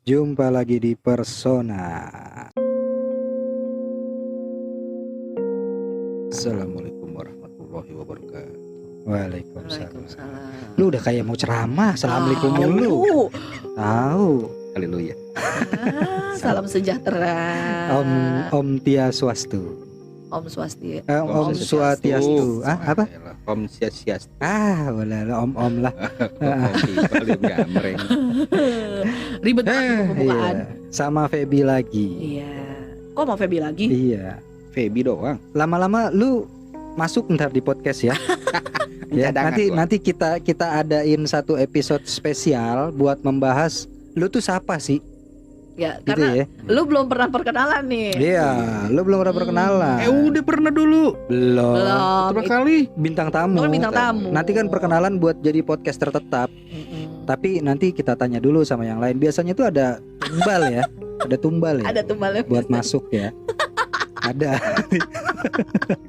Jumpa lagi di Persona. Assalamualaikum warahmatullahi wabarakatuh. Waalaikumsalam. Waalaikumsalam. Lu udah kayak mau ceramah. Assalamualaikum mulu. Tahu. Haleluya. Salam sejahtera. Om Tiaswastu. Om Swasti. Om Swastiastu. Apa? Om Swastiastu. Boleh om lah. Paling gamreng. Ribet banget pembukaan. Iya. Sama Feby lagi. Iya. Kok mau Feby lagi? Iya. Feby doang. Lama-lama lu masuk ntar di podcast ya. Ya, nanti kita adain satu episode spesial buat membahas lu tuh siapa sih? Ya, Gitu karena ya. lu belum pernah perkenalan nih. Iya, lu belum pernah perkenalan. Udah pernah dulu. Belum. Pertama kali. Bintang tamu. Lu kan bintang tamu. Nanti kan perkenalan buat jadi podcaster tetap. Tapi nanti kita tanya dulu sama yang lain. Biasanya tuh ada tumbal ya. Ada tumbal ya. Ada tumbalnya Buat masuk ya. Ada.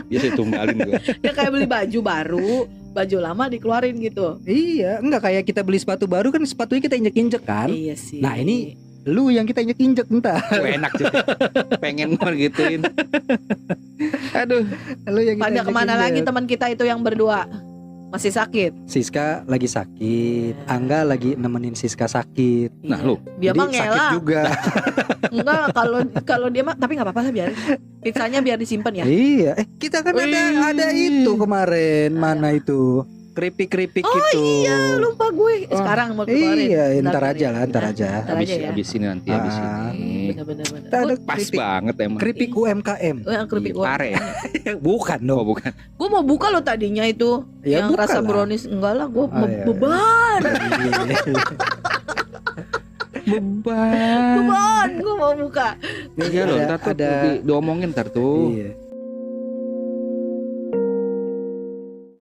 Biasa tumbalin gue. Ya kayak beli baju baru, baju lama dikeluarin gitu. Iya, enggak kayak kita beli sepatu baru kan sepatunya kita injek-injek kan. Iya sih. Nah, ini lu yang kita injek-injek entar. Gue enak juga. Pengen gue gituin. Aduh. Lu yang kita pada kemana injek-injek. lagi teman kita itu yang berdua? Masih sakit. Siska lagi sakit, Angga lagi nemenin Siska sakit. Nah, lu. Dia Jadi mah sakit ngelak. juga. Enggak, kalau dia mah tapi enggak apa-apa lah biar pizzanya biar disimpan ya. Iya, kita kan ada itu kemarin, mana itu? Keripik-keripik itu. Iya, lupa gue. Sekarang mau keluarin. Iya, Bentar ntar kali aja ya. lah, ntar aja. Habis ya. habis ini nanti habis Ah. ini. Bener-bener. Kita ada Pas keripik, banget emang. keripik UMKM. Yang keripik Iya, gue. pare. Bukan Oh, dong. bukan. Gue mau buka lo tadinya itu. Ya, yang buka rasa lah. brownies enggak lah, gue iya. beban. Beban. Beban, gue mau buka. Iya loh, ntar tuh diomongin ntar tuh. Iya.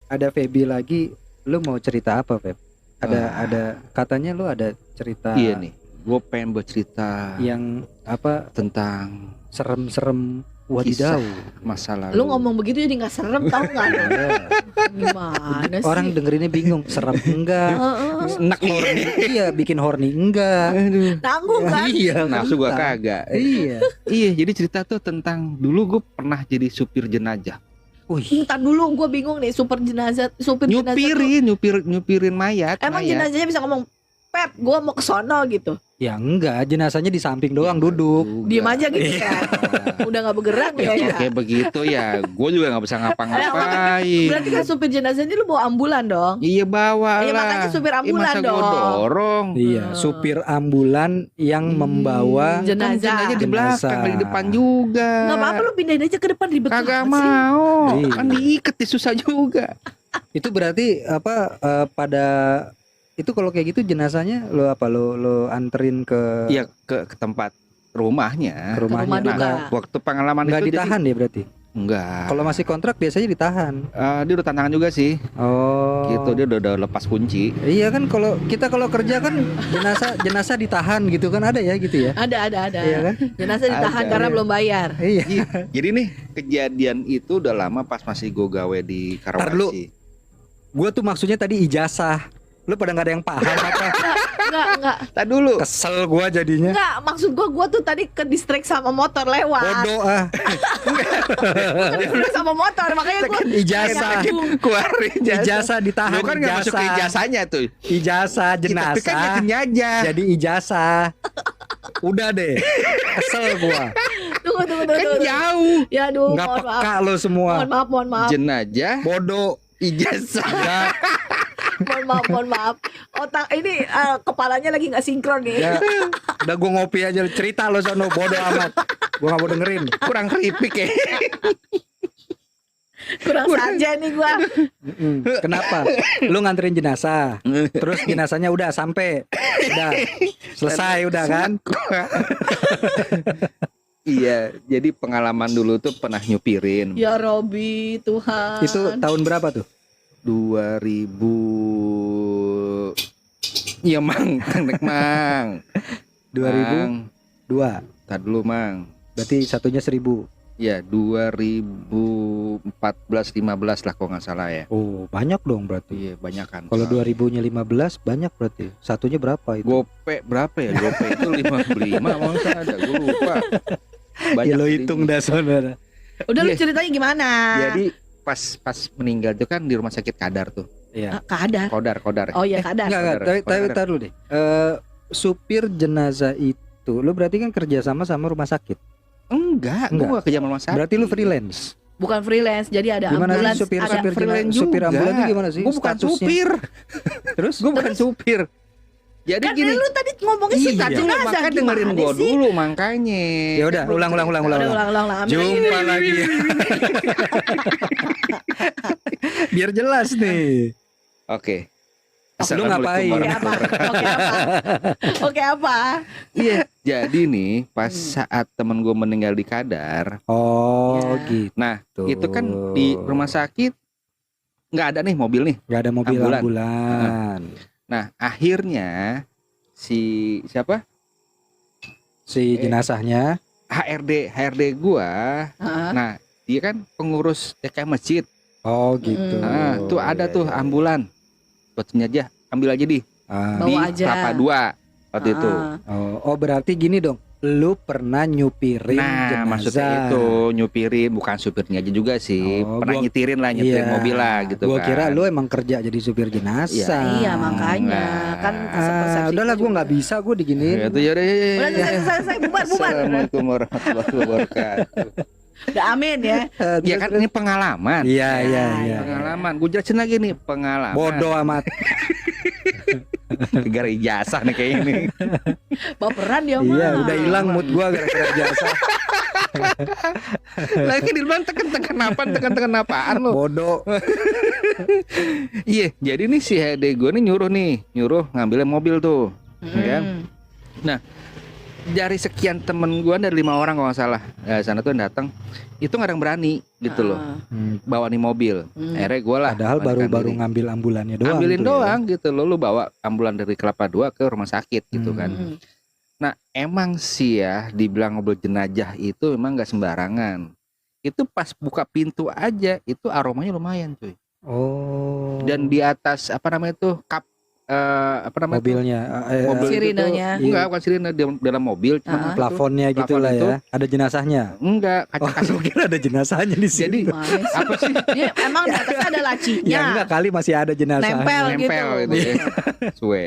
Ada Feby lagi, lu mau cerita apa, Feb? Ada katanya lu ada cerita Iya nih, gue pengen bercerita yang apa tentang serem-serem kisah wadidaw. masa lalu. Lu ngomong begitu jadi nggak serem tau nggak? lo? Gimana sih? Orang dengerinnya bingung, serem enggak? enak Horny, iya, bikin horny enggak? Aduh. Nanggung kan? Iya, Nafsu gua entah. kagak. Iya. Iya, jadi cerita tuh tentang dulu gue pernah jadi supir jenazah. Wih, Ntar dulu gue bingung nih supir jenazah tuh- Nyupirin mayat. emang mayat. jenazahnya bisa ngomong Pep, gue mau ke sono gitu. ya enggak, jenazahnya di samping doang duduk. Juga. Diem aja gitu kan. Udah nggak bergerak ya. Ya, ya. kayak begitu ya, gue juga nggak bisa ngapa-ngapain. Berarti kan supir jenazahnya lu bawa ambulan dong. Iya bawa Iya, lah. makanya supir ambulan masa dong. Gue dorong. Iya, supir ambulan yang membawa Kan Jenazah. jenazahnya di belakang, Jenazah. di depan juga. Nggak apa-apa lu pindahin aja ke depan ribet Kagak banget sih. mau. Iya. Kan diikat ya susah juga. itu berarti apa pada itu kalau kayak gitu jenazahnya lo anterin ke Iya ke tempat rumahnya. ke rumahnya. rumah Nah, duka. Waktu pengalaman nggak itu ditahan ya berarti. Enggak. Kalau masih kontrak biasanya ditahan. Dia udah tantangan juga sih. Oh. Gitu dia udah lepas kunci. Iya kan kalau kerja kan jenazah ditahan gitu kan ada ya gitu ya. Ada. Iya kan? Jenazah ditahan Ada. karena Iya. belum bayar. Iya. Jadi nih kejadian itu udah lama pas masih gue gawe di Ntar dulu. Karawaci. Gue tuh maksudnya tadi ijazah. Lu pada nggak ada yang paham apa? Enggak. Tadi dulu. Kesel gue jadinya. Enggak, maksud gua tuh tadi ke distrik sama motor lewat. Bodoh ah. Ke distrik sama motor, makanya gua Ijazah. Keluarin Ijazah ditahan. Lu kan nggak masuk ke ijazahnya tuh. Ijazah Tapi kan jenazah. nggak jenazah. Jadi ijazah. Udah deh. Kesel gua. Tunggu. Kan jauh. Ya aduh, Nggak mohon maaf. peka lo semua. Mohon maaf. Jenazah, Bodoh. ijazah. Ya, Mohon maaf. Otak ini kepalanya lagi nggak sinkron nih. ya. Udah gua ngopi aja cerita lo sono bodoh amat. Gua nggak mau dengerin. Kurang keripik ya. Kurang saja nih gua. Kenapa? Lu nganterin jenazah. Terus jenazahnya udah sampai. Udah. Selesai udah kan? Iya, jadi pengalaman dulu tuh pernah nyupirin. Ya Robi Tuhan. Itu tahun berapa tuh? 2000. Iya mang, nek mang. 2002. Tar dulu mang. Berarti satunya 1000. Ya 2014-15 lah kalau nggak salah ya. Oh, banyak dong berarti. Iya banyak kan. Kalau 2015 banyak berarti. Satunya berapa itu? Gope berapa ya? Gope itu 55 mau ada, gue lupa. Ya lo jadinya. hitung dah saudara. Udah lu Iya. ceritanya gimana? Jadi pas meninggal itu kan di rumah sakit Kadar tuh. Iya. Kadar. Kodar. Oh iya kadar. Enggak, tapi Kodar. tar dulu deh. Supir jenazah itu, lo berarti kan kerja sama rumah sakit. Enggak. Gue gak kerja sama rumah sakit. Berarti lo freelance. Bukan freelance, jadi ada Gimana ambulans. sih supir ada supir freelance supir juga. ambulans itu gimana sih? Gue bukan statusnya? supir. Terus? Gue bukan supir. Jadi Kan gini. lu tadi ngomongnya Iya. supir jenazah, Makanya dengerin gimana gue sih? dulu makanya. Ya udah, Belum ulang. cerita. Udah ulang. Ambil Jumpa lagi. Biar jelas nih. Oke. Lu ngapain? Oke apa? Oke apa? Iya. Jadi nih pas saat temen gue meninggal di Kadar. Oh, Ya. gitu. Nah itu kan di rumah sakit nggak ada nih mobil nih. Gak ada mobil Ambulan. ambulan. Nah akhirnya siapa Si jenazahnya. HRD gua. Heeh. Nah dia kan pengurus TK masjid. Oh, gitu. Nah tuh ada Ya, tuh ya. ambulan. Buatnya aja, ambil aja di Ah. Bawa di aja. Kelapa 2 waktu itu. Oh, berarti gini dong. Lu pernah nyupirin Nah jenazah. maksudnya itu nyupirin, bukan supirnya aja juga sih. Oh, Pernah gua- nyetirin lah, nyetirin Iya. mobil lah gitu Gua kan. kira lu emang kerja jadi supir jenazah. Iya makanya kan persepsi Udahlah, gua gue nggak juga. bisa gue diginiin. Ya, itu yaudah, ya. Udah selesai bubar. Assalamualaikum warahmatullahi wabarakatuh. Udah amin ya. Ya kan ini pengalaman. Iya. Pengalaman. Gue jelasin lagi nih pengalaman. Bodoh amat. Gara ijazah nih kayak ini. Baperan dia mah. Iya, udah hilang mood gua gara-gara jasa. Lagi di luar tekan apaan lo? Bodoh. Iya, jadi nih si HD gue nih nyuruh ngambilin mobil tuh. Ya. Dari sekian temen gue dari 5 orang kalau nggak salah, sana tuh yang datang, itu nggak ada yang berani gitu loh, bawa nih mobil. Akhirnya gue lah. Padahal melarikan baru diri. ngambil ambulannya doang. Ambilin tuh ya. doang gitu loh, lu bawa ambulan dari Kelapa 2 ke rumah sakit gitu kan. Nah emang sih ya dibilang mobil jenazah itu memang nggak sembarangan. Itu pas buka pintu aja itu aromanya lumayan cuy. Oh. Dan di atas apa namanya tuh kap mobilnya, mobil Sirinenya. itu, enggak bukan sirine di dalam mobil cuma plafonnya gitu plafon lah itu. ya. Ada jenazahnya. enggak Oh, kaca-kaca. gua kira ada jenazahnya di Jadi sini. apa sih Dia emang di atasnya ada lacinya. Ya enggak kali masih ada jenazah. Nempel nempel gitu. gitu ya. Suwe.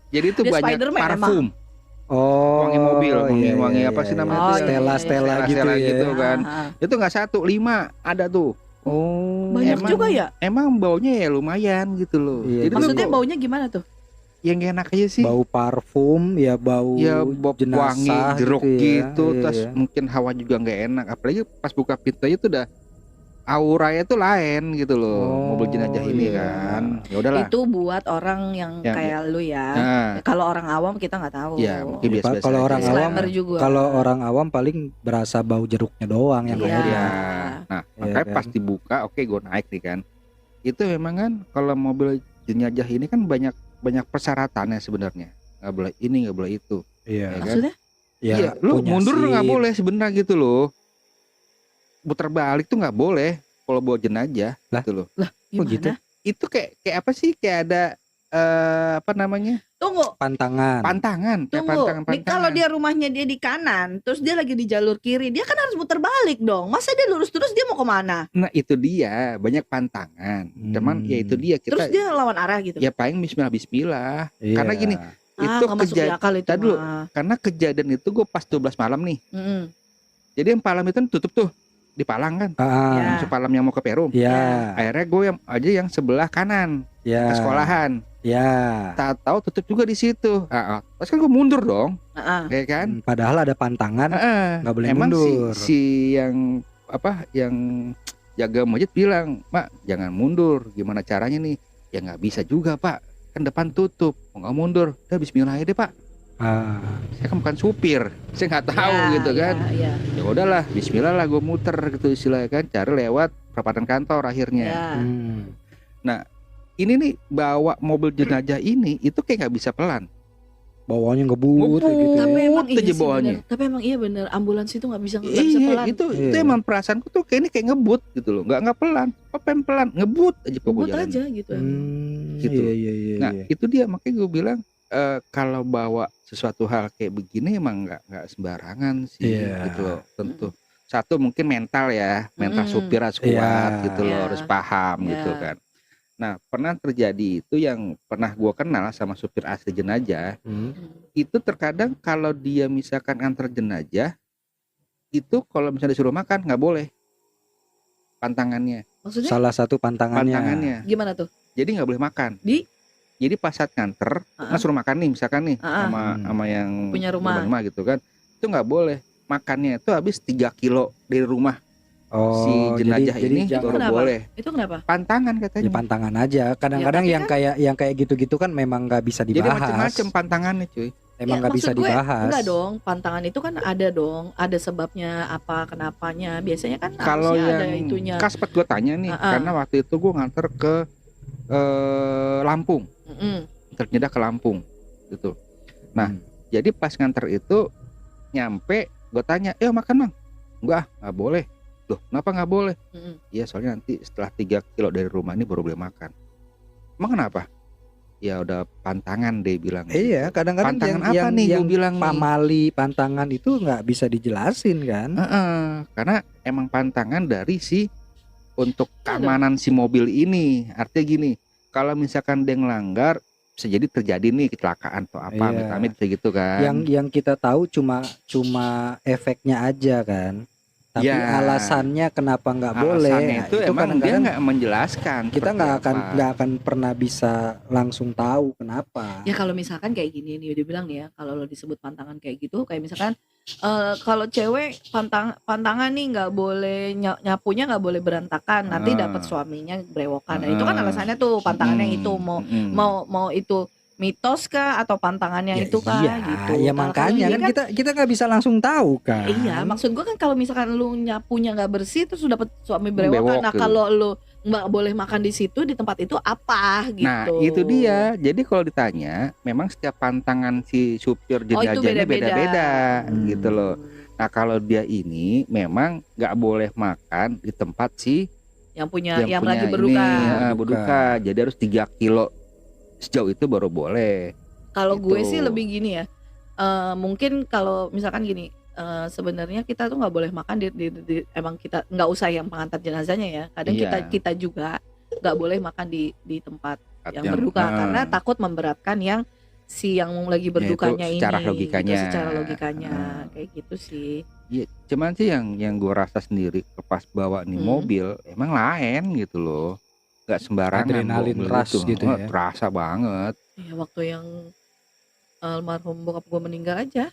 Jadi itu Dia banyak Spiderman parfum, Oh. wangi mobil, iya, wangi iya, apa sih iya. namanya Oh, tuh? iya, Stella iya. Stella gitu Stella ya. gitu kan. Ah, Itu enggak 1, 5 ada tuh. Oh. banyak Emang- juga ya. Emang baunya ya lumayan gitu loh. Iya, Jadi lu Maksudnya kok baunya gimana tuh? yang gak enak aja sih. Bau parfum ya, bau Ya bau jenazah wangi jeruk gitu, ya. terus Iya. mungkin hawa juga nggak enak. Apalagi pas buka pintu aja tuh udah auranya tuh lain gitu loh. Oh, Mobil jenazah ini iya. kan. Ya udahlah. Itu buat orang yang Ya, kayak lu ya. Nah, Kalau orang awam kita nggak tahu. ya mungkin Ya, biasa-biasa. kalau aja. orang awam- Disclaimer juga. Kalau orang awam paling berasa bau jeruknya doang yang Iya. nggak ya. enak. Nah, Iya makanya kan? pas dibuka, oke gue naik nih kan. Itu memang kan kalau mobil jenazah ini kan banyak persyaratannya sebenarnya. Nggak boleh ini, nggak boleh itu. Iya. Ya kan? Maksudnya? Ya, Iya, lu punya mundur nggak SIM. boleh sebenarnya gitu loh. Putar balik tuh nggak boleh kalau bawa jenazah Lah? gitu loh. Gimana? gitu? Itu kayak apa sih? Kayak ada apa namanya? Tunggu, Pantangan. Pantangan, kayak tunggu. pantangan. Nih kalau dia rumahnya dia di kanan, terus dia lagi di jalur kiri, dia kan harus muter balik dong. Masa dia lurus terus dia mau kemana? Nah, itu dia, banyak pantangan. Cuman ya itu dia Terus kita dia lawan arah gitu. ya paling bismillah. Iya. Karena gini, itu nggak masuk di akal itu. Tadi dulu. mah. karena kejadian itu gue pas 12 malam nih. Mm-mm. Jadi yang Palang itu kan tutup tuh di Palang kan. Ah, Ya. Masuk Palang yang mau ke Perum. ya, Akhirnya gue yang sebelah kanan ya, ke sekolahan. ya. Tahu tutup juga di situ. Terus kan gue mundur dong, Heeh. ya kan? Padahal ada pantangan, nggak boleh Emang mundur. si yang yang jaga masjid bilang, Mak jangan mundur. Gimana caranya nih? Ya nggak bisa juga Pak. Kan depan tutup. Mau nggak mundur? Udah Bismillah aja deh Pak. Ah, Saya kan bukan supir. Saya nggak tahu Ya, gitu kan. Ya, Ya udahlah, Bismillah lah gue muter gitu istilahnya kan. Cari lewat perapatan kantor akhirnya. ya. Ini nih bawa mobil jenazah ini itu kayak nggak bisa pelan. bawahnya ngebut kayak gitu Tapi ya. emang iya aja sih bawahnya. bener. Tapi emang iya bener, ambulans itu nggak bisa pelan. Itu Iya. emang perasaanku tuh kayak ini kayak ngebut gitu loh. Nggak pelan. Apa yang pelan? Ngebut aja Ngebut pokoknya. aja gitu emang. Gitu. Iya. Nah, itu dia makanya gue bilang kalau bawa sesuatu hal kayak begini emang nggak sembarangan sih Iya. gitu loh. Tentu satu mungkin mental ya, mental supir harus kuat Iya. gitu loh, Iya. harus paham Iya. gitu kan. Nah, pernah terjadi itu yang pernah gua kenal sama supir asli jenazah, itu terkadang kalau dia misalkan antar jenazah, itu kalau misalnya disuruh makan nggak boleh pantangannya. Maksudnya Salah satu pantangannya. gimana tuh? Jadi nggak boleh makan. Jadi pas saat nganter, Ah. nah suruh makan nih misalkan nih Ah. sama yang Punya rumah gitu kan, itu nggak boleh. Makannya itu habis 3 kilo dari rumah si Oh, jenazah jadi ini jangan baru Kenapa? boleh. Itu kenapa? Pantangan di katanya. pantangan aja. Kadang-kadang Ya, tapi yang kayak gitu-gitu kan memang nggak bisa Jadi dibahas. macam-macam pantangannya cuy. Emang Ya, nggak bisa maksud gue, dibahas. Enggak dong, pantangan itu kan ada dong, ada sebabnya apa, kenapanya. Biasanya kan Kalau harusnya ada yang itunya. kaspet gue tanya nih, karena waktu itu gue nganter ke Lampung, ternyata ke Lampung gitu. Nah, jadi pas nganter itu nyampe, gue tanya, makan bang? Nggak boleh. Loh, kenapa nggak boleh? Iya, soalnya nanti setelah 3 kilo dari rumah ini baru boleh makan. Emang kenapa? Ya udah pantangan deh bilang. Iya, kadang-kadang Pantangan apa nih yang gue bilang nih? pamali pantangan itu nggak bisa dijelasin kan? Karena emang pantangan dari si untuk keamanan si mobil ini. Artinya gini, kalau misalkan dia ngelanggar, bisa jadi terjadi nih kecelakaan atau apa, Iya. amit-amit kayak gitu kan. Yang kita tahu cuma efeknya aja kan. Tapi Ya. alasannya kenapa nggak boleh? Alasannya Nah, itu emang dia kadang-kadang nggak menjelaskan. kita seperti apa. nggak akan pernah bisa langsung tahu kenapa. Ya kalau misalkan kayak gini nih, dia bilang nih ya, kalau lo disebut pantangan kayak gitu, kayak misalkan kalau cewek pantangan nih nggak boleh nyapunya nggak boleh berantakan, nanti dapat suaminya brewokan. Nah, itu kan alasannya tuh pantangannya itu mau itu mitos kah atau pantangannya itu kah iya, gitu. ya Nah, makanya kalau kan ini kita nggak bisa langsung tahu kan. iya, maksud gue kan kalau misalkan lu nyapunya nggak bersih terus dapat suami brewokan. Bewok Nah, gitu. kalau lu nggak boleh makan di situ di tempat itu apa gitu. Nah, itu dia. Jadi kalau ditanya, memang setiap pantangan si supir jenazah ini beda-beda gitu loh. Nah, kalau dia ini memang nggak boleh makan di tempat si yang punya lagi ini, berduka. berduka. Jadi harus 3 kilo sejauh itu baru boleh. Kalau gue Gitu. sih lebih gini ya. Mungkin kalau misalkan gini, sebenarnya kita tuh nggak boleh makan di emang kita nggak usah yang pengantar jenazahnya ya. Kadang Iya. kita juga nggak boleh makan di tempat yang Yang- berduka karena takut memberatkan yang lagi berdukanya itu secara ini. logikanya. Gitu, secara logikanya kayak gitu sih. Iya, cuman sih yang gue rasa sendiri pas bawa nih mobil emang lain gitu loh. Nggak sembarangan Adrenalin mobil rush itu. gitu ya. Terasa banget. Ya waktu yang almarhum bokap gue meninggal aja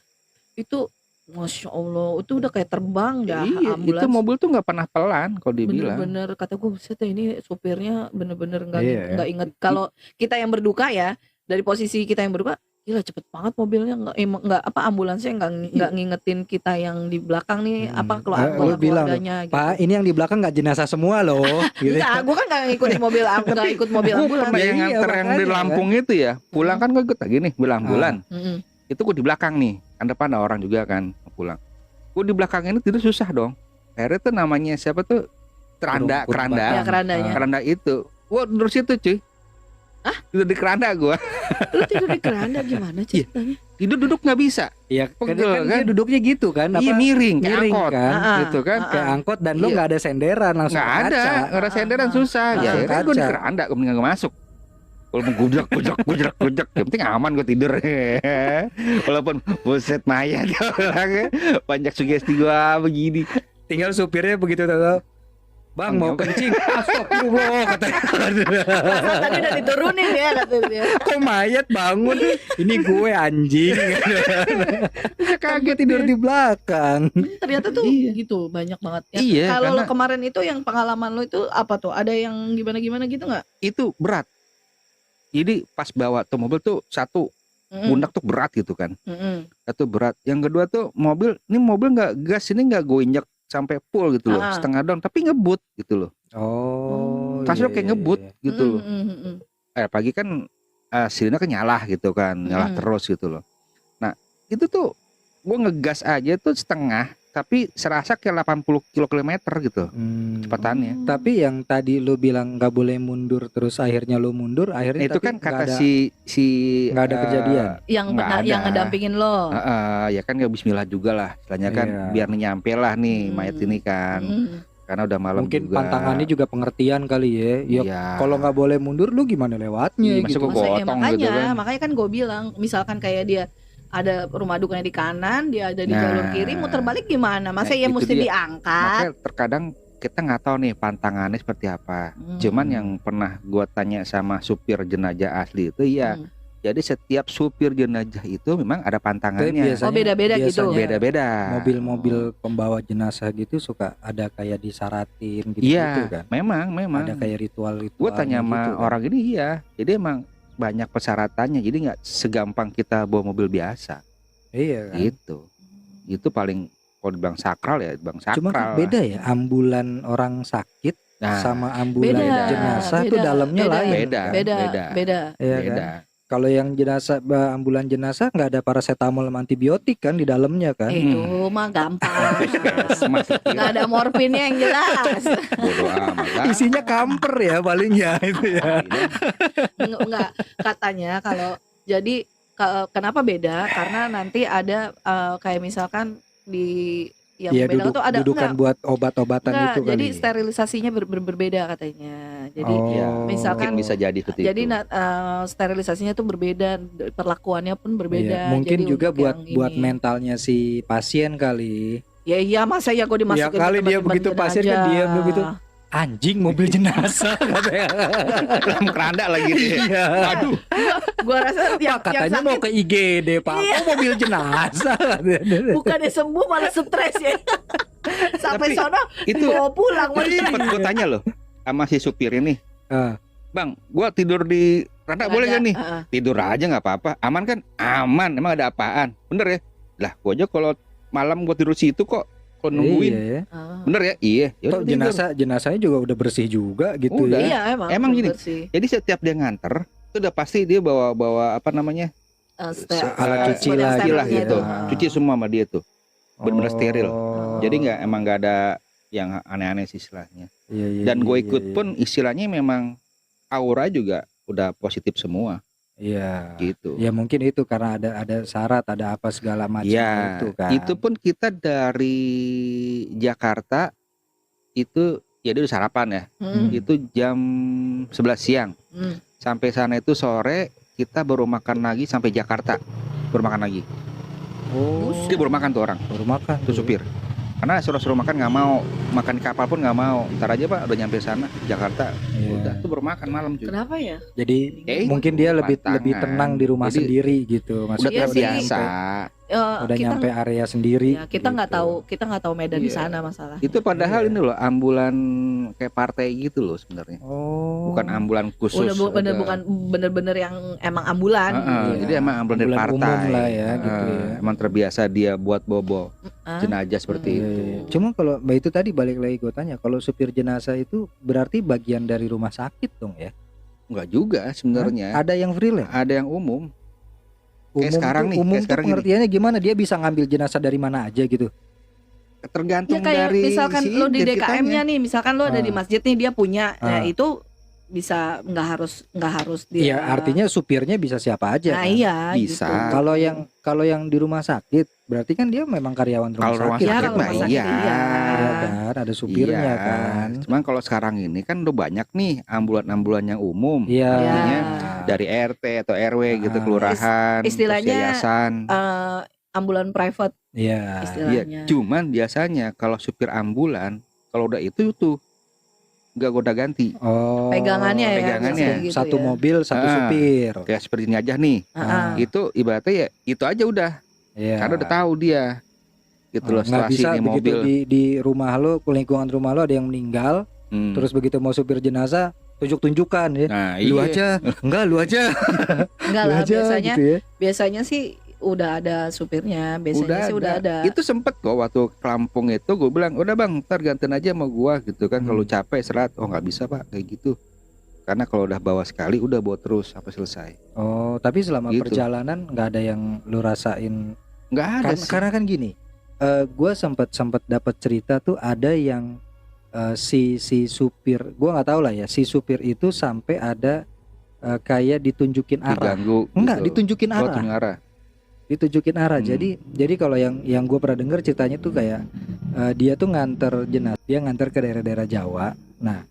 itu Masya Allah itu udah kayak terbang dah Iya, ambulans. itu mobil tuh nggak pernah pelan kalau dibilang. Bener-bener kata gue buset deh, ini supirnya bener-bener Iya, nggak inget. Kalau kita yang berduka ya, dari posisi kita yang berduka, gila cepet banget mobilnya, nggak apa ambulansnya nggak ngingetin kita yang di belakang nih apa Lu bilang, keluarganya gitu. Pak, ini yang di belakang nggak jenazah semua loh. Gitu. Enggak, gue kan nggak ngikutin mobil, nggak ikut mobil Gue ambulans. pernah yang Iya, nganter yang di makanya Lampung itu ya, pulang kan gue ikut lagi nih bil ambulan. Itu gue di belakang nih, kan depan ada orang juga kan pulang. Gue di belakang ini tidur susah dong. Akhirnya tuh namanya siapa tuh keranda Ya, kerandanya. keranda itu. Wah tidur situ cuy. Tidur di keranda gue. Lu tidur di keranda gimana ceritanya? Tidur duduk nggak bisa. Iya, Pegel, kan kan? dia duduknya gitu kan? Iya miring kayak miring angkot kan? gitu kan. Kayak angkot dan lu Iya. nggak ada senderan langsung Nggak ke ada, kaca. nggak ada senderan susah. Ya Langsung akhirnya gue di kaca. keranda, gue mendingan gak masuk. Kalau mau gujak. Yang penting aman gue tidur. Walaupun buset mayat orangnya banyak sugesti gue begini. Tinggal supirnya begitu tahu. Bang mau kencing, astagfirullah katanya. Tadi udah diturunin ya katanya. Kok mayat bangun? Ini gue anjing. Kaget tidur di belakang. Ternyata tuh Iya. gitu banyak banget ya. Iya, Kalau lo karena- kemarin itu yang pengalaman lo itu apa tuh? Ada yang gimana gitu nggak? Itu berat. Jadi pas bawa tuh mobil tuh satu pundak tuh berat gitu kan. Satu berat. Yang kedua tuh mobil nggak gas ini nggak gue injak sampai full gitu loh, setengah down tapi ngebut gitu loh. Oh. Kasih kayak ngebut gitu loh. Pagi kan sirine kan nyala gitu kan, nyala terus gitu loh. itu tuh gue ngegas aja tuh setengah, tapi serasa kayak 80 km gitu kecepatannya. Tapi yang tadi lu bilang nggak boleh mundur, terus akhirnya lu mundur, akhirnya Itu tapi kan kata nggak ada, nggak ada kejadian. yang ngedampingin lo. Ya kan ya Bismillah juga lah, istilahnya kan Iya. biar nyampe lah nih mayat ini kan, karena udah malam Mungkin juga. pantangannya juga pengertian kali ya. Ya Iya. kalau nggak boleh mundur, lu gimana lewatnya Iya, masa gitu. gua gotong gitu kan. Makanya kan gue bilang, misalkan kayak dia ada rumah dukanya di kanan, dia ada di Nah. jalur kiri, muter balik gimana? Masa Nah, ya itu mesti dia. diangkat? Makanya terkadang kita nggak tahu nih pantangannya seperti apa. Cuman yang pernah gua tanya sama supir jenazah asli itu ya, jadi setiap supir jenazah itu memang ada pantangannya. biasanya- beda-beda gitu. biasanya Beda-beda. Mobil-mobil pembawa jenazah gitu suka ada kayak disaratin gitu, Iya, kan. memang. Ada kayak ritual-ritual. Gue tanya sama gitu, kan. orang ini, iya. Jadi emang banyak persyaratannya. Jadi nggak segampang kita bawa mobil biasa. Iya kan. Gitu. Itu paling kalau dibilang sakral ya, bang sakral. Cuma kan lah. beda ya, ambulan orang sakit Nah, sama ambulan Beda, jenazah tuh beda, dalamnya beda, lain. beda. kan? Beda. Iya kan? beda. Kalau yang jenazah ambulan jenazah nggak ada paracetamol sama antibiotik kan di dalamnya kan. Itu mah gampang. Puskesmas, Nggak ada morfinnya yang jelas. bodoh amat lah. Isinya kamper ya paling ya itu ya. Enggak, katanya kalau jadi kenapa beda? Karena nanti ada kayak misalkan di yang Iya, beda tuh ada dudukan buat obat-obatan enggak, itu jadi kali. sterilisasinya berbeda katanya. Jadi Oh. Ya, misalkan mungkin bisa jadi seperti jadi itu. sterilisasinya tuh berbeda, perlakuannya pun berbeda. Iya, mungkin Jadi juga untuk buat yang ini. mentalnya si pasien kali. Ya iya, masa ya gue dimasukin Ya kali ke dia tempat begitu pasien kan jenazah. dia begitu, anjing mobil jenazah katanya. Dalam keranda lagi gitu ya. Iya. Aduh, Gua rasa yang Katanya mau ke IGD Pak. Iya. Oh, mobil jenazah. bukannya sembuh malah stres ya. Sampai Tapi sono itu dibawa pulang. sempat gue tanya loh sama si supir ini. Ah. Bang, gua tidur di keranda boleh gak nih? Heeh. Tidur aja nggak apa-apa. Aman kan? Aman. Emang ada apaan? Bener ya? Lah, gua aja kalau malam gua tidur situ kok. Kalau nungguin. Iya ya. Bener ya? Iya. Ya Toh udah tidur. jenazahnya juga udah bersih juga gitu Udah. ya. Iya Emang gini, bersih. Jadi setiap dia nganter itu udah pasti dia bawa apa namanya? Alat cuci buat yang lah sterilnya gitu. itu. Cuci semua sama dia tuh. Bener-bener steril. Oh. Jadi emang nggak ada yang aneh-aneh sih istilahnya. Iya, iya, Dan gue iya, ikut iya. pun istilahnya memang aura juga udah positif semua Iya. gitu. Ya mungkin itu karena ada syarat, ada apa segala macam Ya, itu kan. itu pun kita dari Jakarta itu ya dia udah sarapan ya. Hmm. Itu jam 11 siang. Hmm. Sampai sana itu sore kita baru makan lagi sampai Jakarta. Baru makan lagi. Oh, Dia baru makan tuh orang, baru makan tuh supir. Karena suruh makan nggak mau, makan di kapal pun nggak mau. Ntar aja Pak, udah nyampe sana Jakarta. Iya. Udah tuh baru makan malam juga. Kenapa ya? Jadi Eh, mungkin dia lebih pantangan. tenang di rumah Jadi, sendiri gitu. Udah Iya sih. terbiasa. Udah Kita- nyampe area sendiri. ya, kita nggak gitu. tahu medan di Iya. sana masalah. Itu padahal Iya. ini loh ambulan kayak partai gitu loh sebenarnya. Oh. Bukan ambulan khusus. Udah bukan bener-bener yang emang ambulan. Heeh, gitu. jadi emang ambulan dari Ambulan partai. umum lah ya, gitu Heeh, ya. Emang terbiasa dia buat bobo Ah. jenazah seperti Iya, itu. iya. Cuma kalau Mbak itu tadi balik lagi gue tanya, kalau supir jenazah itu berarti bagian dari rumah sakit dong ya? Enggak juga sebenarnya. Ada yang freelance? Ada yang umum. Kayak Umum sekarang tuh, nih, umum kayak tuh sekarang gini. pengertiannya gimana? Dia bisa ngambil jenazah dari mana aja gitu? Tergantung Ya kayak dari misalkan si lo di kitanya. DKM-nya nih, misalkan lo ada di Ah. masjid nih dia punya, Ah. nah itu bisa nggak harus dia. Iya, artinya supirnya bisa siapa aja. Nah kan? iya. Bisa. Gitu. Kalau yang di rumah sakit, berarti kan dia memang karyawan rumah Kalau rumah sakit. Ya, sakit kalau mah rumah sakit iya. iya. Iya kan, ada supirnya Iya. kan. Cuman kalau sekarang ini kan udah banyak nih ambulan-ambulan yang umum. Iya. Artinya Ya. dari RT atau RW gitu, Ah. kelurahan, terus Istilahnya, yayasan. Ambulan private Iya. istilahnya. Iya, cuman biasanya kalau supir ambulan kalau udah itu tuh nggak goda-ganti. Oh. Pegangannya ya. Pegangannya. biasanya gitu Satu ya. mobil, satu Ah. supir. Kayak seperti ini aja nih. Ah. Itu ibaratnya ya itu aja udah. Iya. Karena udah tahu dia. Gitu loh, Nggak setelah bisa sini begitu mobil. di rumah lo, lingkungan rumah lo ada yang meninggal, Hmm. terus begitu mau supir jenazah tunjuk-tunjukan ya. Nah, Lu iya. aja, enggak lu aja, Enggak lu lah, aja biasanya gitu ya. biasanya sih udah ada supirnya, biasanya sih udah ada. Itu sempet kok waktu ke Lampung itu gue bilang udah bang ntar gantiin aja sama gua gitu kan. Kalau capek istirahat. Oh nggak bisa pak kayak gitu. Karena kalau udah bawa sekali udah bawa terus sampai selesai. Oh, tapi selama Gitu. perjalanan nggak ada yang lu rasain Nggak ada sih. Karena kan gini, gue sempat dapat cerita tuh ada yang si supir, gue nggak tahu lah ya, si supir itu sampai ada kayak ditunjukin arah. Diganggu Enggak, gitu. ditunjukin Oh, arah. arah. Ditunjukin arah. Hmm. Jadi kalau yang gue pernah dengar ceritanya tuh kayak dia tuh nganter jenazah, dia nganter ke daerah-daerah Jawa. Nah,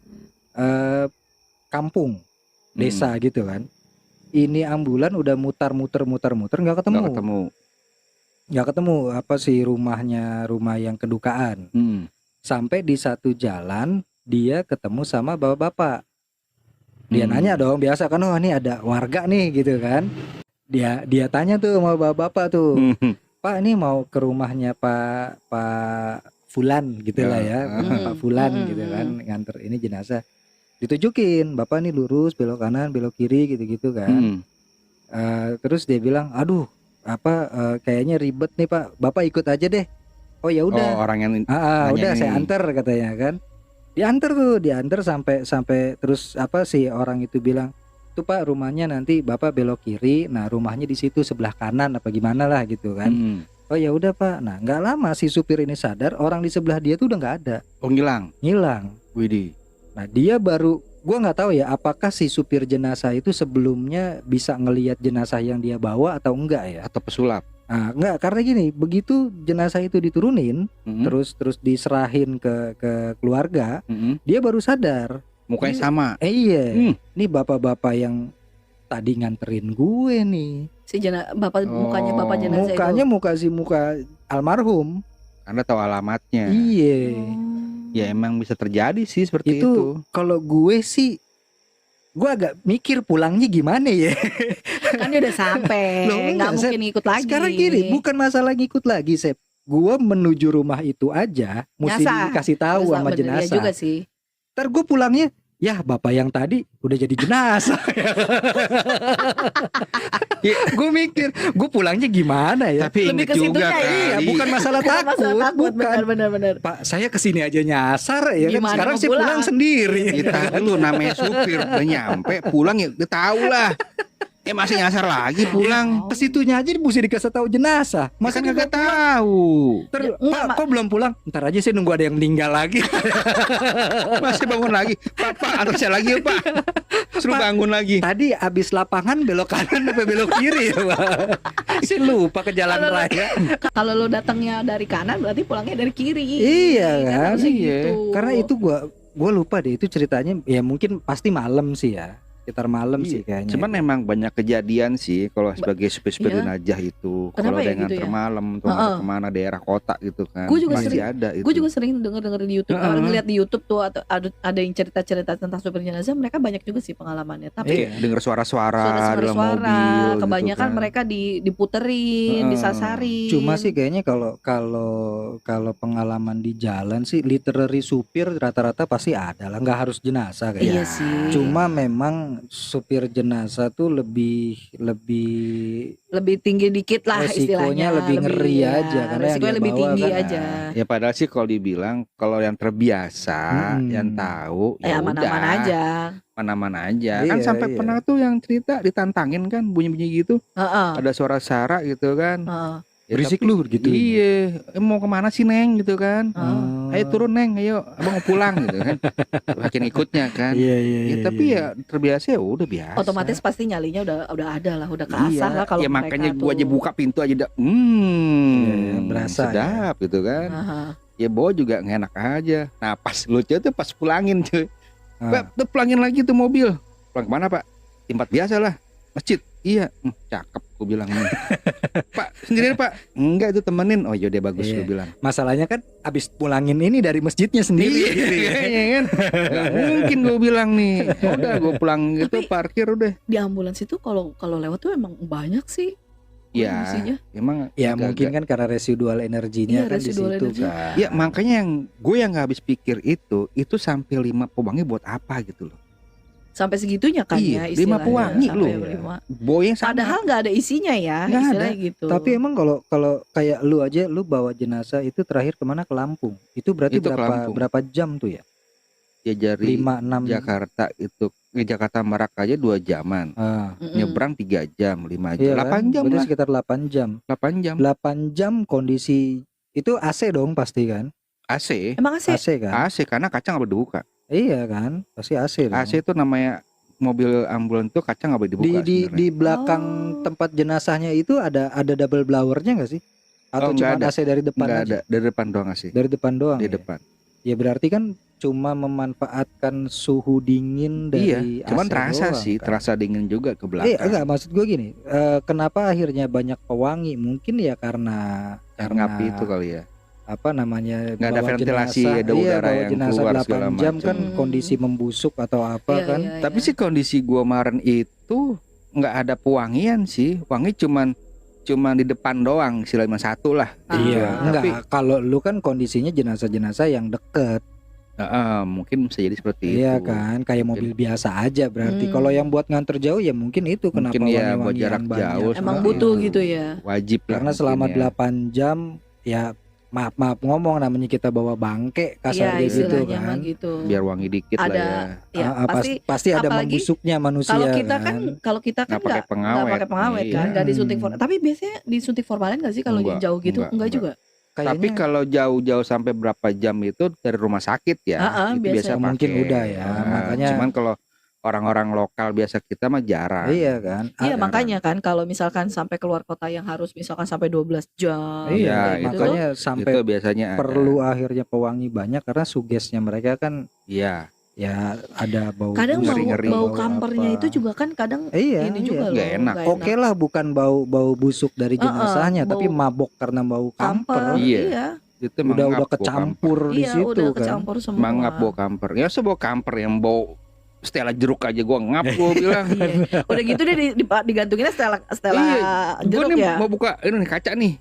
kampung, desa gitu kan. Ini ambulan udah muter-muter nggak ketemu. Nggak ketemu apa sih rumah yang kedukaan. Sampai di satu jalan dia ketemu sama bapak-bapak. Dia nanya dong, biasa kan, oh ini ada warga nih gitu kan. Dia tanya tuh sama bapak-bapak tuh, Pak ini mau ke rumahnya Pak Fulan gitu lah ya, Pak Fulan gitu kan, nganter ini jenazah. Ditunjukin, bapak nih lurus, belok kanan, belok kiri gitu-gitu kan. Terus dia bilang, aduh kayaknya ribet nih Pak, bapak ikut aja deh. Oh ya udah. Oh, orang yang udah saya antar katanya kan. Diantar sampai terus si orang itu bilang, tuh Pak rumahnya nanti bapak belok kiri, nah rumahnya di situ sebelah kanan apa gimana lah gitu kan. Oh ya udah Pak. Nah nggak lama si supir ini sadar orang di sebelah dia tuh udah nggak ada. Oh, ngilang. Widih. Nah dia baru, gua nggak tahu ya apakah si supir jenazah itu sebelumnya bisa ngelihat jenazah yang dia bawa atau enggak ya, Atau pesulap. Nah, enggak, karena gini, begitu jenazah itu diturunin, terus diserahin ke keluarga, dia baru sadar. Mukanya sama. Iya. Ini bapak-bapak yang tadi nganterin gue nih. Si mukanya bapak jenazah Mukanya itu. muka almarhum. Anda tahu alamatnya. Iya. Ya emang bisa terjadi sih seperti itu. Kalau gue sih, gue agak mikir pulangnya gimana ya. Kan dia udah sampai, Loh, nggak enggak, mungkin ikut lagi. Sekarang gini, bukan masalah ngikut lagi, Sep. Gue menuju rumah itu aja mesti dikasih tahu sama jenazah. Iya juga sih. Ntar gue pulangnya, ya bapak yang tadi udah jadi jenazah. Gue mikir, gue pulangnya gimana ya? Tapi Lebih ingat ke juga situnya, kali. Iya, bukan masalah Bukan masalah takut, bukan. benar. Pak, saya kesini aja nyasar ya kan. Gimana Sekarang mau saya pulang pulang? sendiri. Kita dulu namanya supir udah nyampe pulang ya udah tahu lah. Masih nyasar lagi pulang. Ke situnya aja mesti dikasih tahu jenazah. Masa Masa kagak tahu. Pak, kok belum pulang? Ntar aja saya nunggu ada yang meninggal lagi. Masih bangun lagi. Pak, antar saya lagi ya Pak. Suruh bangun lagi. Tadi abis lapangan belok kanan apa belok kiri ya Pak? Saya lupa ke jalan raya. Kalau lo datangnya dari kanan berarti pulangnya dari kiri. Iya kan? Harusnya Iya. gitu. Karena itu gua lupa deh itu ceritanya, ya mungkin pasti malam sih ya. Sekitar malam sih kayaknya. Cuman emang banyak kejadian sih kalau sebagai supir Iya. jenazah itu. Kenapa Kalau ya dengan gitu ya? malam tuh ngantar kemana daerah kota gitu kan. Gua juga masih sering- ada itu. Gue juga sering denger di YouTube, orang ngeliat di YouTube tuh atau ada yang cerita-cerita tentang supir jenazah, mereka banyak juga sih pengalamannya. Tapi Iya, dengar suara-suara dalam mobil. gitu kebanyakan kan. mereka diputerin, disasarin. Cuma sih kayaknya kalau pengalaman di jalan sih literary supir rata-rata pasti ada lah, nggak harus jenazah kayaknya. Iya sih. Cuma memang supir jenazah tuh lebih Lebih tinggi dikit lah resikonya istilahnya. lebih ngeri aja, karena yang resikonya dia lebih bawa tinggi kan, aja. Ya padahal sih kalau dibilang kalau yang terbiasa, yang tahu ya Aman-aman udah, aja. mana-mana aja. Iya, Kan sampai iya. pernah tuh yang cerita ditantangin kan bunyi-bunyi gitu, Heeh. ada suara Sarah gitu kan. Heeh. Ya, berisik tapi- lu gitu. Iya, mau kemana sih Neng gitu kan? Oh. Ayo turun Neng, ayo abang mau pulang gitu kan. Makin ikutnya kan. Iya, Ya, tapi ya terbiasa ya udah biasa. Otomatis pasti nyalinya udah ada lah, udah Iya, keasah lah kalau ya mereka makanya tuh. gua aja buka pintu aja udah Iya, berasa sedap gitu kan. Aha. Ya bawa juga nggak enak aja. Nah pas lucu tuh pas pulangin cuy. Pak, tuh pulangin lagi tuh mobil. Pulang kemana Pak? Tempat biasa lah, masjid. Iya, cakep gue bilang nih. Pak sendirian Pak? Enggak itu temenin. Oh yaudah bagus Iya. gue bilang. Masalahnya kan abis pulangin ini dari masjidnya sendiri. Iya kan? Gak mungkin gue bilang nih. Udah gue pulang gitu Tapi- parkir udah. Di ambulans itu kalau lewat tuh emang banyak sih. Ya, kondisinya. emang Ya agak-agak- mungkin kan karena residual energinya Iya, kan di residual situ energi. kan. Ya makanya yang gue yang nggak habis pikir itu sampai 5 pewangi buat apa gitu loh. Sampai segitunya kan Iya, ya 5 istilahnya. pewangi Sampai loh. 5. Boynya sama. Padahal nggak ada isinya ya, Nggak istilahnya gitu. Tapi emang kalau kayak lu aja, lu bawa jenazah itu terakhir kemana, ke Lampung? Itu berarti Itu ke Lampung. berapa jam tuh ya? Ya dari 5-6 Jakarta itu ke Jakarta Merak aja 2 jaman. Nyebrang 3 jam, 5 jam, Iya 8 kan? jam Berarti lah. sekitar 8 jam. 8 jam. 8 jam kondisi itu AC dong pasti kan? AC. Emang AC? AC kan? AC karena kaca nggak boleh dibuka. Iya kan? Pasti AC dong. AC itu namanya mobil ambulan tuh kaca nggak boleh dibuka. Di belakang tempat jenazahnya itu ada double blowernya nggak sih? Atau cuma AC dari depan nggak aja? ada, dari depan doang AC. Dari depan doang. Di ya? depan. Ya berarti kan cuma memanfaatkan suhu dingin dari AC cuman terasa doang, sih, kan? terasa dingin juga ke belakang. Enggak, maksud gue gini, kenapa akhirnya banyak pewangi? Mungkin ya karena ngapi itu kali ya. Apa namanya? Nggak ada ventilasi, jenazah, ada udara bawa yang jenazah keluar 8 segala jam macam. kan kondisi membusuk atau apa kan? Tapi sih kondisi gua kemarin itu nggak ada pewangian sih, wangi cuman di depan doang, istilahnya satu lah. Iya, Tapi kalau lu kan kondisinya jenazah-jenazah yang deket. mungkin bisa jadi seperti Iya itu. kan, kayak Mungkin. mobil biasa aja berarti. Kalau yang buat nganter jauh ya mungkin itu kenapa Mungkin ya buat wangi-wangian jarak banyak. jauh Emang seperti butuh itu. gitu ya. Wajib lah Karena mungkin selama ya. 8 jam ya maaf ngomong namanya kita bawa bangke Iya, kasar gitu istilahnya mah kan. gitu. Biar wangi dikit Ada, lah ya. ya Pasti ada apalagi membusuknya manusia kalau kita kan Nggak pakai pengawet. nggak pakai pengawet kan, Iya. nggak disuntik tapi biasanya disuntik formalin nggak sih kalau Enggak, jauh gitu? Enggak juga. Tapi kalau jauh-jauh sampai berapa jam itu dari rumah sakit ya, itu biasa pakai. mungkin udah ya, makanya cuman kalau orang-orang lokal biasa kita mah jarang. Iya kan? Iya, makanya kan kalau misalkan sampai keluar kota yang harus misalkan sampai 12 jam. Iya, gitu makanya tuh, sampai itu biasanya perlu akhirnya pewangi banyak karena sugesnya mereka kan iya. ya ada bau kadang busuk, ngeri-ngeri. bau bau kampernya apa. itu juga kan kadang Iya, ini juga loh, nggak enak. Oke lah bukan bau busuk dari jenazahnya, tapi bau mabok karena bau kamper. Iya. Itu Udah mangap bau kecampur di Iya, situ udah kan. kecampur semua. Mangap bau kamper. Ya sebau kamper yang bau Stella jeruk aja gua ngap gua bilang. Iya. Udah gitu deh digantunginnya Stella jeruk Gua nih ya. mau buka ini nih kaca nih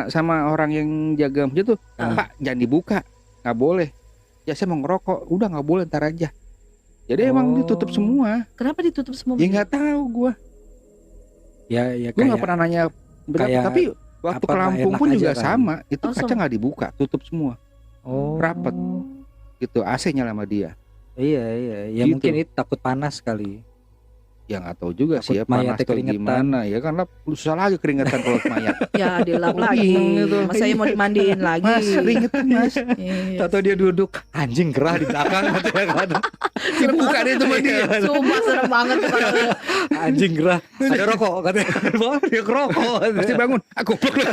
sama orang yang jaga masjid tuh. Pak, jangan dibuka. Nggak boleh. Ya saya mau ngerokok. Udah nggak boleh, ntar aja. Jadi emang ditutup semua. Kenapa ditutup semua? Ya nggak tahu gua. Ya Gua nggak pernah nanya berapa, kayak tapi waktu apa, ke Lampung enak pun aja juga kan? sama. Itu Oh, kaca nggak dibuka, tutup semua. Rapet. Gitu, AC nyala sama dia. Iya, ya Gitu. mungkin itu takut panas kali. Ya nggak tahu juga Takut sih ya panas mayatnya tuh keringetan. gimana ya, karena susah lagi keringetan kalau mayat. Ya dilap lagi. Gitu. Masa saya mau dimandiin lagi. Mas, keringetan mas. Iya. Tahu dia duduk anjing gerah di belakang kan. Dibuka deh itu sama dia. Sumpah serem banget tuh kalau Anjing gerah. Ada rokok katanya. Bawa dia kerokok. Pasti bangun, aku blok.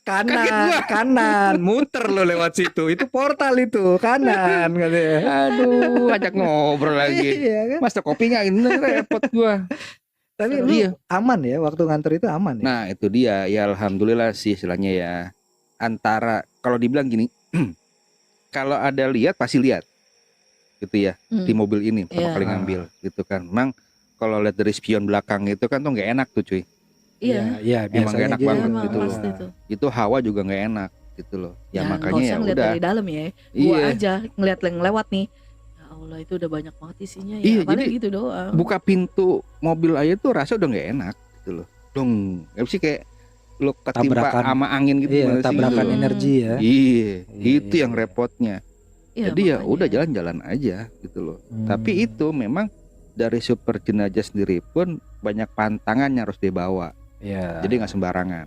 Kanan, muter lo lewat situ. Itu portal itu, kanan katanya. Aduh, ajak ngobrol lagi. Iya kan? Mas kopi nggak? Ini repot gua. Tapi lu aman ya waktu nganter itu aman ya? Nah itu dia, ya alhamdulillah sih istilahnya ya. Antara kalau dibilang gini, kalau ada lihat pasti lihat, gitu ya, di mobil ini pertama kali ngambil, gitu kan. Memang kalau lihat dari spion belakang itu kan tuh nggak enak tuh cuy. Iya, emang gak enak gitu. banget emang gitu loh. pasti tuh. Itu hawa juga nggak enak gitu loh. Ya nggak makanya usah ya ngeliat udah. dari dalam ya. Gua Iya. aja ngeliat yang lewat nih. Ya Allah, itu udah banyak banget isinya ya. Iya, Paling jadi gitu doang. Buka pintu mobil aja tuh rasa udah nggak enak gitu loh. Dong, nggak sih kayak lo ketimpa Tabrakan. sama angin gitu. Iya, gimana sih tabrakan gitu. energi ya. Iya, Iya, itu yang repotnya. Iya, Jadi ya makanya. udah jalan-jalan aja gitu loh. Tapi itu memang dari super jenazah sendiri pun banyak pantangan yang harus dibawa. Iya. Jadi nggak sembarangan.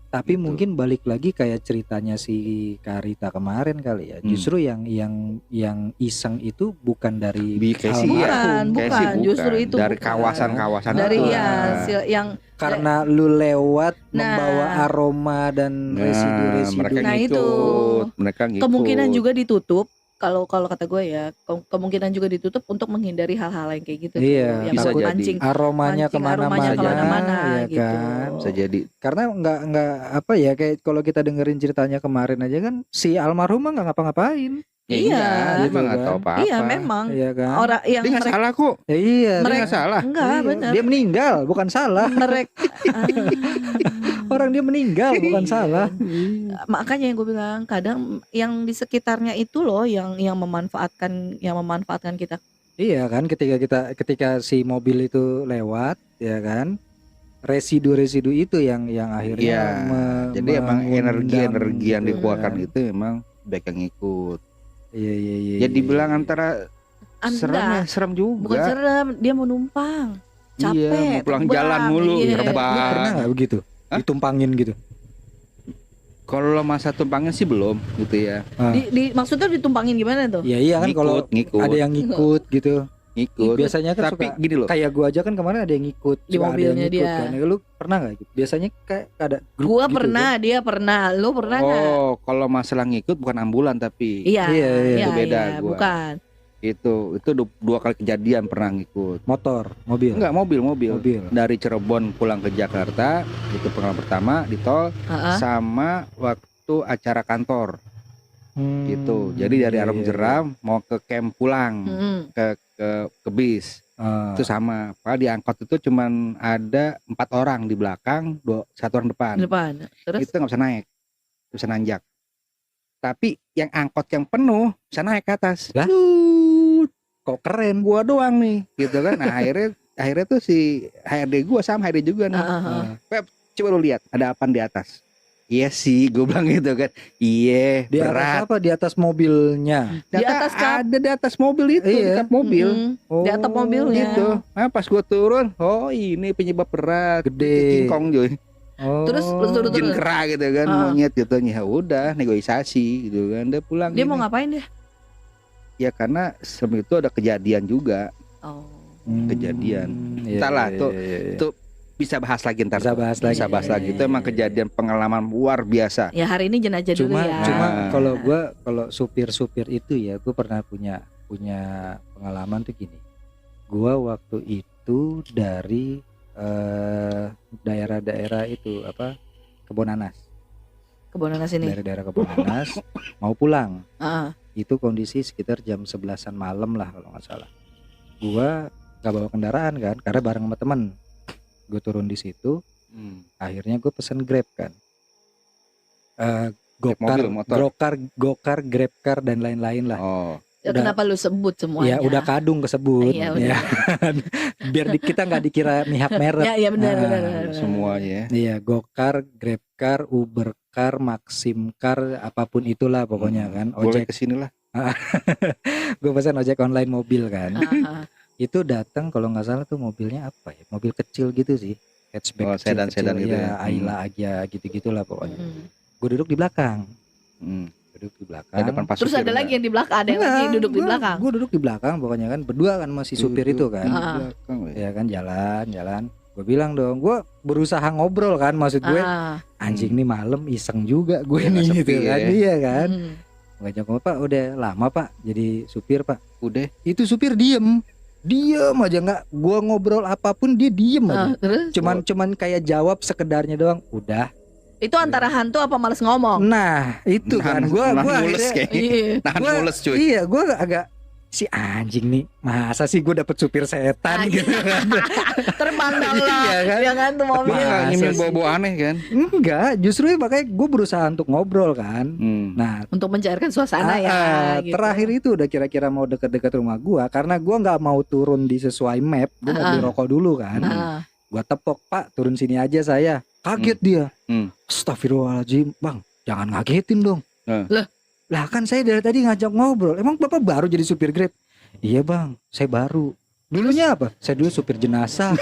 Tapi gitu. mungkin balik lagi kayak ceritanya si Karita kemarin kali ya. Justru yang iseng itu bukan dari Kayak sih Bukan, Kayak sih justru itu dari bukan. kawasan-kawasan Dari itu. yang karena lu lewat Nah. membawa aroma dan residu-residu mereka Nah, ngikut. itu. Mereka ngikut. kemungkinan juga ditutup. Kalau kata gue ya, kemungkinan juga ditutup untuk menghindari hal-hal yang kayak gitu. Iya, tuh, yang bisa buat jadi. mancing aromanya aromanya kemana-mana ya gitu. kan. Bisa jadi. Karena nggak apa ya, kayak kalau kita dengerin ceritanya kemarin aja kan si almarhum mah nggak ngapa-ngapain. Iya, dia gitu mah nggak kan. tahu apa-apa. Iya memang Iya kan. orang yang Dia nggak salah kok. Ya, iya. Dia Mereka- nggak salah. enggak Iya, benar. Dia meninggal bukan salah. Mereka Orang dia meninggal bukan salah. makanya yang gue bilang kadang yang di sekitarnya itu loh yang memanfaatkan kita. Iya kan, ketika si mobil itu lewat ya kan, residu-residu itu yang akhirnya Iya. Jadi emang mengundang energi yang gitu dikeluarkan kan. itu emang baik yang ngikut. Iya. Jadi bilang antara Enggak, serem juga. bukan serem, dia mau numpang. Capek, Iya, mau pulang terbang, jalan mulu, iya. terbang. Lu pernah nggak begitu? Hah? Ditumpangin gitu? Kalau masa tumpangnya sih belum gitu ya. Maksudnya ditumpangin gimana tuh? Iya kan kalau Ngikut. ada yang ngikut gitu. Ngikut. Biasanya kan Tapi suka gini loh. kayak gua aja kan kemarin ada yang ngikut Di suka ada yang mobilnya ngikut dia. kan. Lu pernah nggak gitu? Biasanya kayak ada grup Gua gitu pernah, dia pernah. Lu pernah nggak? Oh, kalau masalah ngikut bukan ambulan tapi Iya, Iya, itu beda iya, gua. bukan. itu 2 kali kejadian pernah ngikut. kan? Motor, mobil. Enggak, mobil. Mobil. Dari Cirebon pulang ke Jakarta, itu pengalaman pertama di tol Heeh. sama waktu acara kantor gitu. Jadi dari iya, Arum iya. Jeram mau ke camp pulang Mm-mm. ke bis. Ah. Itu sama. Padahal di angkot itu cuman ada 4 orang di belakang, 1 orang depan. Depan. Terus Itu nggak bisa naik, nggak bisa nanjak. Tapi yang angkot yang penuh bisa naik ke atas. Lah? Lut, Kok keren? gua doang nih, gitu kan. Nah akhirnya tuh si HRD gua sama HRD juga nih. Heeh. Coba lu lihat ada apa di atas. Iya sih, gue bilang gitu kan. Iya, Di berat. atas apa? Di atas mobilnya. Di atas kap. ada di atas mobil itu, di Iya. kap mobil. Mm-mm. Di atap mobilnya. Gitu. Nah, pas gue turun, oh ini penyebab berat. Gede. King Kong Joy. Oh. Terus Jin kera gitu kan, monyet gitu. Ya udah, negosiasi gitu kan. Dia pulang. Dia gini. mau ngapain dia? Ya karena sebelum itu ada kejadian juga. Oh. Kejadian. Iya, Entahlah, iya, tuh, iya, iya. itu bisa bahas lagi ntar. Bisa tuh. bahas lagi. Bisa bahas lagi. Itu emang kejadian pengalaman luar biasa. Ya hari ini jenajah dulu ya. Cuma Ah. kalau supir itu ya, gue pernah punya pengalaman tuh gini. Gua waktu itu dari daerah-daerah itu apa? Kebonanas. Kebonanas ini. Dari daerah Kebonanas mau pulang. Heeh. Itu kondisi sekitar jam 11-an malam lah kalau nggak salah. Gua nggak bawa kendaraan kan, karena bareng sama temen. Gue turun di situ, akhirnya gue pesen Grab kan. Gokar, Grabcar dan lain-lain lah. Oh. Ya, Udah. kenapa lu sebut semuanya? Ya udah kadung kesebut. Iya, Ya. Biar kita nggak dikira mihak merek. Ya benar, Nah, benar. Semuanya. Iya, Gokar, Grabcar, Ubercar, Maximcar, apapun itulah pokoknya kan. Boleh Ojek. kesini lah. Gue pesan ojek online mobil kan. Heeh. Itu datang kalau nggak salah tuh mobilnya apa ya? Mobil kecil gitu sih. Hatchback Oh, sedan-sedan gitu ya. ya. Ayla Agya gitu-gitulah pokoknya. Mm. Gue duduk di belakang. Di Belakang. depan pas Terus supir ada enggak? lagi yang di belakang, ada yang lagi yang duduk di belakang. Gue duduk di belakang pokoknya kan. Berdua kan masih supir Duduk itu kan. di Ah. belakang, ya. Ya kan jalan. Gue bilang dong, gue berusaha ngobrol kan, maksud gue anjing nih malam iseng juga gue Ya, nih nggak gitu sepi kan. ya. Iya kan. Mm. Ngajak ngomong, Pak udah lama Pak jadi supir Pak. Udah. Itu supir diem aja, nggak gua ngobrol apapun dia diem aja. Terus Cuman kayak jawab sekedarnya doang. Udah. itu antara hantu apa males ngomong? Nah itu kan gua mules akhirnya, kayaknya. Iya. Nahan Gua- mules cuy. iya gua agak si anjing nih masa sih gue dapet supir setan Anjing. gitu kan. Terbang dong lo. Iya kan? Ya kan tuh mobil. Masa Nyimin sih? bau-bau aneh kan. Enggak, justru makanya gue berusaha untuk ngobrol kan. Nah Untuk mencairkan suasana ya. Gitu. terakhir itu udah kira-kira mau deket-deket rumah gua, karena gua nggak mau turun di sesuai map, gua mau beli rokok dulu kan. Ah. Gua tepok, Pak turun sini aja saya. Kaget dia. Hmm. Astagfirullahaladzim, Bang jangan ngagetin dong. Lah kan saya dari tadi ngajak ngobrol. Emang Bapak baru jadi supir Grab? Iya Bang, saya baru. Dulunya apa? Saya dulu supir jenazah.